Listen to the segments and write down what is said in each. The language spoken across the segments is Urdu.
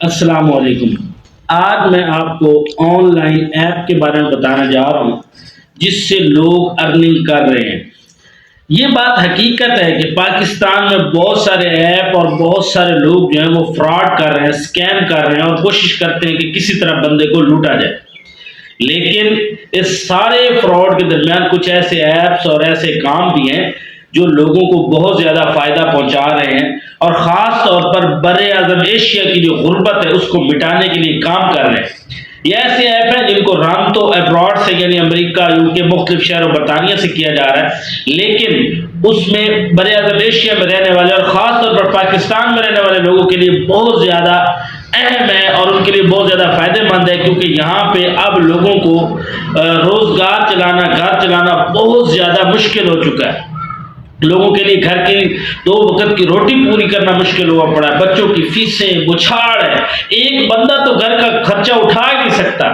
السلام علیکم۔ آج میں آپ کو آن لائن ایپ کے بارے میں بتانا جا رہا ہوں جس سے لوگ ارننگ کر رہے ہیں۔ یہ بات حقیقت ہے کہ پاکستان میں بہت سارے ایپ اور بہت سارے لوگ جو ہیں وہ فراڈ کر رہے ہیں، اسکیم کر رہے ہیں اور کوشش کرتے ہیں کہ کسی طرح بندے کو لوٹا جائے۔ لیکن اس سارے فراڈ کے درمیان کچھ ایسے ایپس اور ایسے کام بھی ہیں جو لوگوں کو بہت زیادہ فائدہ پہنچا رہے ہیں اور خاص طور پر بر اعظم ایشیا کی جو غربت ہے اس کو مٹانے کے لیے کام کر رہے ہیں۔ یہ ایسے ایپ ہیں جن کو رن تو ابراڈ سے یعنی امریکہ، UK، مختلف شہروں برطانیہ سے کیا جا رہا ہے، لیکن اس میں بر اعظم ایشیا میں رہنے والے اور خاص طور پر پاکستان میں رہنے والے لوگوں کے لیے بہت زیادہ اہم ہے اور ان کے لیے بہت زیادہ فائدہ مند ہے، کیونکہ یہاں پہ اب لوگوں کو روزگار چلانا، گھر چلانا بہت زیادہ مشکل ہو چکا ہے۔ لوگوں کے لیے گھر کی 2 وقت کی روٹی پوری کرنا مشکل ہوا پڑا ہے، بچوں کی فیسیں بچھاڑ ہے، ایک بندہ تو گھر کا خرچہ اٹھا ہی نہیں سکتا۔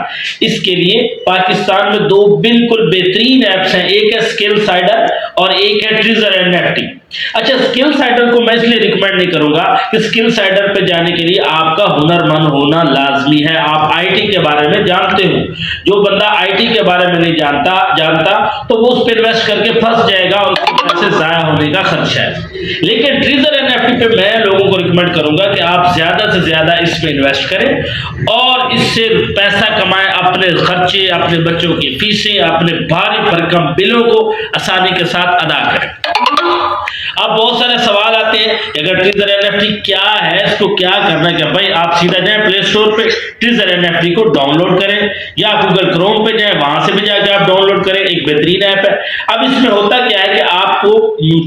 اس کے لیے پاکستان میں 2 بالکل بہترین ایپس ہیں، ایک ہے اسکل سائڈر اور ایک ہے ٹریزر NFT۔ اچھا، اسکل سائڈر کو میں اس لیے ریکمینڈ نہیں کروں گا کہ اسکل سائڈر پہ جانے کے لیے آپ کا ہنر مند ہونا لازمی ہے، آپ IT کے بارے میں جانتے ہو۔ جو بندہ IT کے بارے میں نہیں جانتا تو وہ اس پہ انویسٹ کر کے پھنس جائے گا اور اس کے پیسے ضائع ہونے کا خدشہ ہے۔ لیکن ٹریزر NFT پہ میں لوگوں کو ریکمینڈ کروں گا کہ آپ زیادہ سے زیادہ اس پہ انویسٹ کریں اور اس سے پیسہ کمائیں، اپنے خرچے، اپنے بچوں کی فیسیں، اپنے بھاری بھرکم بلوں کو آسانی کے ساتھ ادا کریں۔ اب بہت سارے سوال آتے ہیں اگر ٹریزر NFT کیا ہے، اس کو کیا کرنا ہے؟ کہ بھائی آپ سیدھا جائیں پلے اسٹور پہ، ٹریزر NFT کو ڈاؤن لوڈ کریں یا گوگل کروم پہ جائیں، وہاں سے بھی جا کے آپ ڈاؤن لوڈ کریں، ایک بہترین ایپ ہے۔ اب اس میں ہوتا کیا ہے کہ آپ کو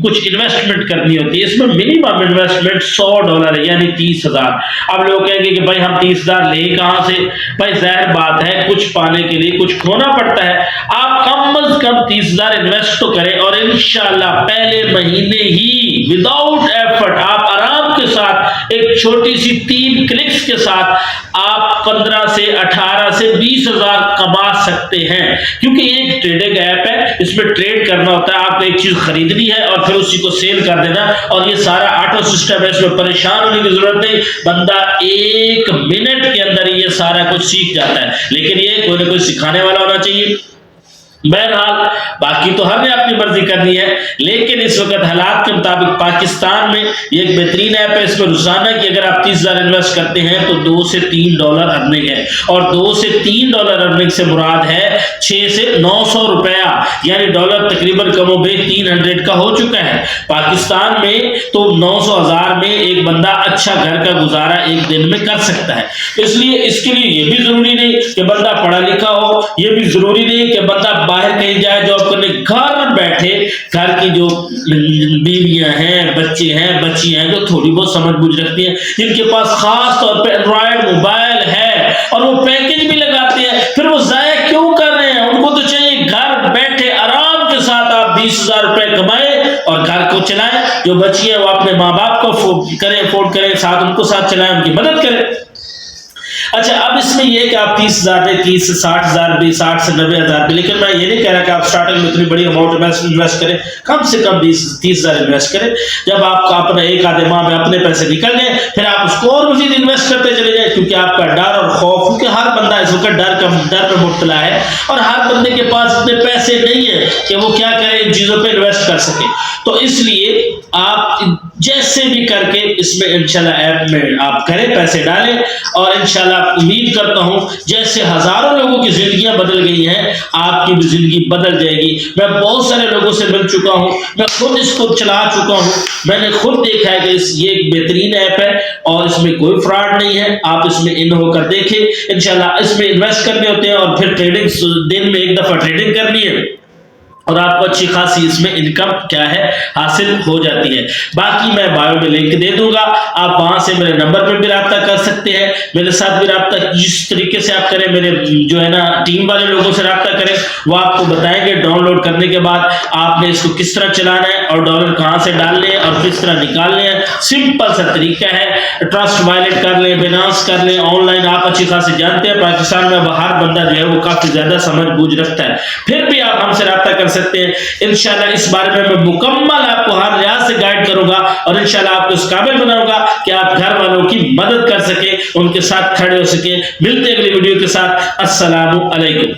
کچھ انویسٹمنٹ کرنی ہوتی ہے، اس میں منیمم انویسٹمنٹ $100 ہے، یعنی 30,000۔ اب لوگ کہیں گے کہ بھائی ہم 30,000 لیں کہاں سے؟ بھائی ظاہر بات ہے کچھ پانے کے لیے کچھ کھونا پڑتا ہے۔ آپ کم از کم 30,000 انویسٹ تو کریں اور انشاءاللہ پہلے مہینے ہی وداؤٹ ایفرٹ آپ آرام کے ساتھ ایک چھوٹی سی 3 کلکس کے ساتھ آپ 15 سے 18 سے 20,000 کما سکتے ہیں، کیونکہ یہ ایک ٹریڈنگ ایپ ہے، اس میں ٹریڈ کرنا ہوتا ہے، آپ کو ایک چیز خریدنی ہے اور پھر اسی کو سیل کر دینا، اور یہ سارا آٹو سسٹم ہے، اس میں پریشان ہونے کی ضرورت نہیں، بندہ 1 منٹ کے اندر یہ سارا کچھ سیکھ جاتا ہے۔ لیکن یہ کوئی نہ کوئی سکھانے والا ہونا چاہیے۔ بہرحال باقی تو ہمیں اپنی مرضی کرنی ہے، لیکن اس وقت حالات کے مطابق پاکستان میں یہ ایک بہترین ایپ ہے۔ اس میں روزانہ کی اگر آپ 30,000 انویسٹ کرتے ہیں تو $2 سے $3 ارننگ ہے، اور $2 سے $3 ارننگ سے مراد ہے 600 سے 900 روپیہ، یعنی ڈالر تقریباً کم و بیش 300 کا ہو چکا ہے۔ پاکستان میں تو 900,000 میں ایک بندہ اچھا گھر کا گزارا ایک دن میں کر سکتا ہے۔ اس لیے اس کے لیے یہ بھی ضروری نہیں کہ بندہ پڑھا لکھا ہو، یہ بھی ضروری نہیں کہ بندہ باہر کہیں جائے جاب کرنے، گھر بیٹھے گھر کی جو بیویاں ہیں، بچے ہیں، بچیاں ہیں جو تھوڑی بہت سمجھ بوجھ رکھتی ہیں، جن کے پاس خاص طور پہ اینڈرائڈ موبائل ہے اور وہ پیکج بھی لگاتے ہیں، پھر وہ ضائع کیوں کر رہے ہیں؟ ان کو تو چاہیے گھر بیٹھے آرام کے ساتھ آپ 20,000 روپے کمائیں اور گھر کو چلائیں، جو بچی ہیں وہ اپنے ماں باپ کو افورڈ کریں، ساتھ ان کو ساتھ چلائیں، ان کی مدد کریں۔ اچھا، اب اس میں یہ کہ آپ 30,000 دیں، 30 سے 60,000 بھی، 60 سے 90,000 بھی، لیکن میں یہ نہیں کہہ رہا کہ آپ سٹارٹنگ میں اتنی بڑی اماؤنٹ انویسٹ کریں، کم سے کم 30,000 انویسٹ کریں۔ جب آپ کا اپنا ایک آدھے ماہ میں اپنے پیسے نکل جائیں پھر آپ اس کو اور مزید انویسٹ کرتے چلے جائیں، کیونکہ آپ کا ڈر اور خوف، کیونکہ ہر بندہ اس وقت ڈر پہ مبتلا ہے اور ہر بندے کے پاس اتنے پیسے نہیں ہیں کہ وہ کیا کرے، ان چیزوں پہ انویسٹ کر سکے۔ تو اس لیے آپ جیسے بھی کر کے اس میں انشاءاللہ ایپ میں آپ کریں، پیسے ڈالیں، اور انشاءاللہ امید کرتا ہوں جیسے ہزاروں لوگوں کی زندگیاں بدل گئی ہیں آپ کی بھی زندگی بدل جائے گی۔ میں بہت سارے لوگوں سے مل چکا ہوں، میں خود اس کو چلا چکا ہوں، میں نے خود دیکھا ہے کہ یہ ایک بہترین ایپ ہے اور اس میں کوئی فراڈ نہیں ہے۔ آپ اس میں ان ہو کر دیکھیں، انشاءاللہ اس میں انویسٹ کرنے ہوتے ہیں اور پھر ٹریڈنگ، دن میں ایک دفعہ ٹریڈنگ کرنی ہے اور آپ کو اچھی خاصی اس میں انکم کیا ہے حاصل ہو جاتی ہے۔ باقی میں بایو میں لنک دے دوں گا، آپ وہاں سے میرے نمبر پہ بھی رابطہ کر سکتے ہیں، میرے ساتھ بھی رابطہ جس طریقے سے آپ کریں، میرے جو ہے نا ٹیم والے لوگوں سے رابطہ کریں، وہ آپ کو بتائیں گے ڈاؤن لوڈ کرنے کے بعد آپ نے اس کو کس طرح چلانا ہے اور ڈالر کہاں سے ڈالنے ہیں اور کس طرح نکالنے ہیں۔ سمپل سا طریقہ ہے، ٹرسٹ وائلٹ کر لیں، بینانس کر لیں، آن لائن آپ اچھی خاصی جانتے ہیں۔ پاکستان میں ہر بندہ جو ہے وہ کافی زیادہ سمجھ بوجھ رکھتا ہے، پھر بھی آپ ہم سے رابطہ کر سکتے ہیں۔ انشاءاللہ اس بارے میں مکمل آپ کو ہر لحاظ سے گائیڈ کروں گا، اور انشاءاللہ آپ کو اس قابل بناؤں گا کہ آپ گھر والوں کی مدد کر سکیں، ان کے ساتھ کھڑے ہو سکیں۔ ملتے ہیں اگلی ویڈیو کے ساتھ۔ السلام علیکم۔